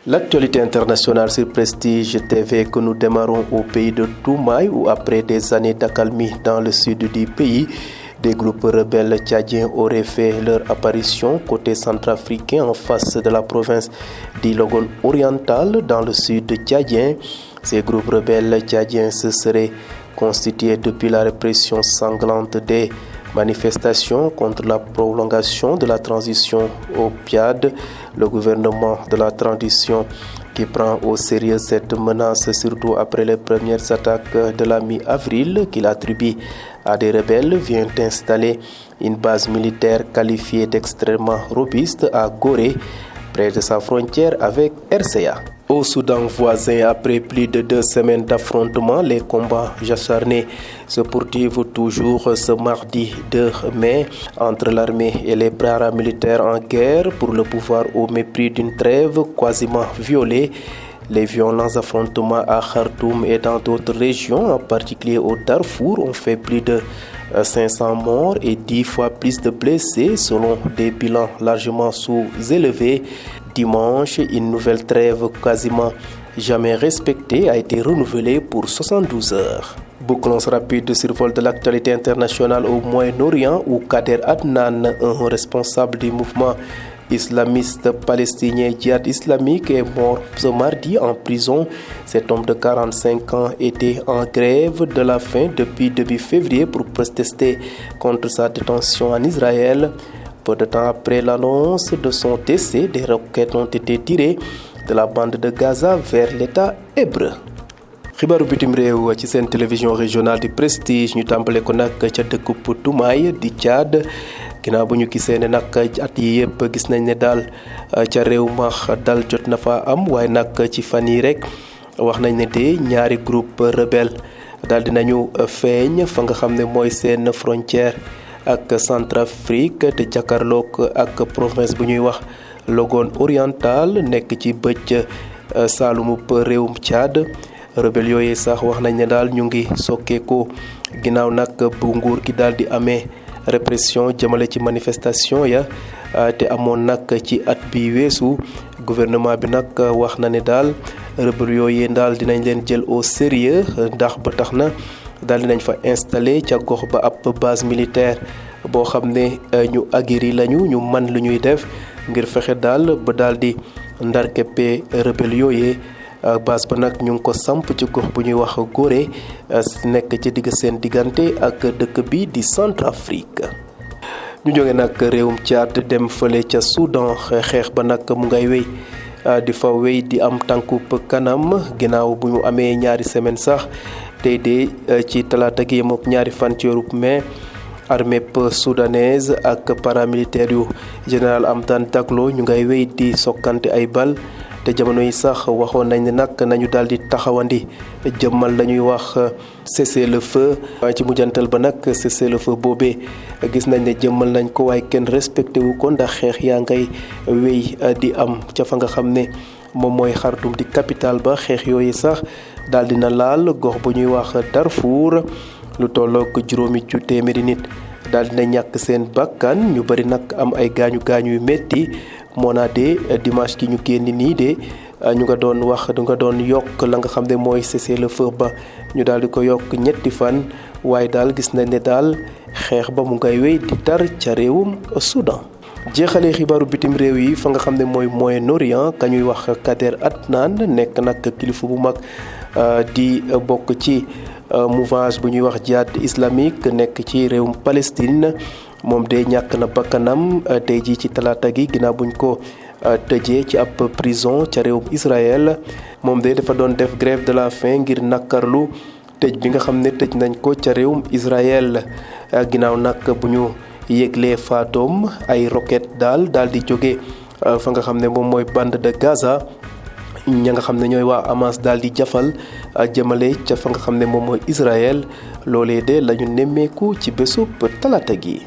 L'actualité internationale sur Prestige TV que nous démarrons au pays de Toumaï où après des années d'accalmie dans le sud du pays, des groupes rebelles tchadiens auraient fait leur apparition côté centrafricain en face de la province d'Ilogon oriental dans le sud tchadien. Ces groupes rebelles tchadiens se seraient constitués depuis la répression sanglante des manifestations contre la prolongation de la transition opiade. Le gouvernement de la transition qui prend au sérieux cette menace, surtout après les premières attaques de la mi-avril qu'il attribue à des rebelles, vient installer une base militaire qualifiée d'extrêmement robuste à Gorée, près de sa frontière avec RCA. Au Soudan voisin, après plus de 2 semaines d'affrontements, les combats acharnés se poursuivent toujours ce mardi 2 mai entre l'armée et les paramilitaires en guerre pour le pouvoir au mépris d'une trêve quasiment violée. Les violents affrontements à Khartoum et dans d'autres régions, en particulier au Darfour, ont fait plus de 500 morts et 10 fois plus de blessés selon des bilans largement sous-élevés. Dimanche, une nouvelle trêve quasiment jamais respectée a été renouvelée pour 72 heures. Bouclons rapide de survol de l'actualité internationale au Moyen-Orient où Kader Adnan, un responsable du mouvement islamiste palestinien Djihad islamique, est mort ce mardi en prison. Cet homme de 45 ans était en grève de la faim depuis début février pour protester contre sa détention en Israël. Peu de temps après l'annonce de son décès, des roquettes ont été tirées de la bande de Gaza vers l'État hébreu. xibaaru bitim réew ci seen télévision régionale di Prestige ñu tàmbale ko nag ca dëkkub Toumaï di Tchad ginnaaw bu ñu gisee ne nag at yi yëpp gis nañ ne daal ca réew ma dal jot na fa am waaye nag ci fan yi rek wax nañ ne de ñaari groupe rebelle daal dinañu feeñ fa nga xam ne mooy seen frontière ak Centrafrique te jàkkaarloog ak province bu ñuy wax Logon oriental nekk ci bëj saalumu réewum Tchad. rebelle yooyu sax wax nañ ne daal ñu ngi sokkeeku ginnaaw nag bu nguur gi daal di amee répression jëmale ci manifestation ya te amoon nag ci at bi weesu gouvernement bi nag wax na ne daal rebelle yooyu daal dinañ leen jël au sérieux ndax ba tax na daal dinañ fa installé ca gox ba ab base militaire boo xam ne ñu aguerri lañu ñu man lu ñuy def ngir fexe daal ba daal di ndarkeppe rebelle yooyu. base ba nag ñu ngi ko samp ci gox bu ñuy wax Gorée nekk ci digg seen diggante ak dëkk bi di Centrafrique. ñu jóge nag réewum Tchad dem fële ca Soudan xeex ba nag mu ngay wéy di fa wéy di am tànkub kanam ginnaaw bu ñu amee ñaari semaine sax tey de ci talaata gi moom ñaari fan ci weeru mai armée soudanaise ak paramilitaire yu général Hamdan Daglo ñu ngay wéy di sokkante ay bal. te jamono yi sax waxoon nañ ne nag nañu daal di taxawandi jëmmal la ñuy wax cessez-le-feu waaye ci mujjantal ba nag cessez-le-feu boobee gis nañ ne jëmmal nañ ko waaye kenn respecté wu ko ndax xeex yaa ngay wéy di am ca fa nga xam ne moom mooy Khartoum di capitale ba xeex yooyu sax daal dina laal gox bu ñuy wax Darfour lu tollook juróomi ju téeméeri nit daal dina ñàkk seen bakkan ñu bari nag am ay gaañu yu metti moo naa de dimanche ki ñu génn nii de ñu nga doon yokk la nga xam ne mooy cessez-le-feu ba ñu daal di ko yokk 3 fan waaye daal gis nañ ne daal xeex ba mu ngay wéy di tar ca réewum Soudan. jeexalee xibaaru bitim réew yi fa nga xam ne mooy Moyen-Orient ka ñuy wax Kader Adnan nekk nag kilifa bu mag di bokk ci mouvance bu ñuy wax Djihad islamique nekk ci réewum Palestine. moom de ñàkk na bakkanam tey jii ci talaata gi ginnaaw buñ ko tëjee ci ab prison ca réewum Israël moom de dafa doon def grève de la faim ngir nakkarlu tëj bi nga xam ne tëj nañ ko ca réewum Israël ginnaaw nag bu ñu yëglee faatoom ay roquette daal di jóge fa nga xam ne moom mooy bande de Gaza ña nga xam ne ñooy waa Hamas daal di jafal jëmale ca fa nga xam ne moom mooy Israël loolee de lañu nemmeeku ci bésub talaata gi.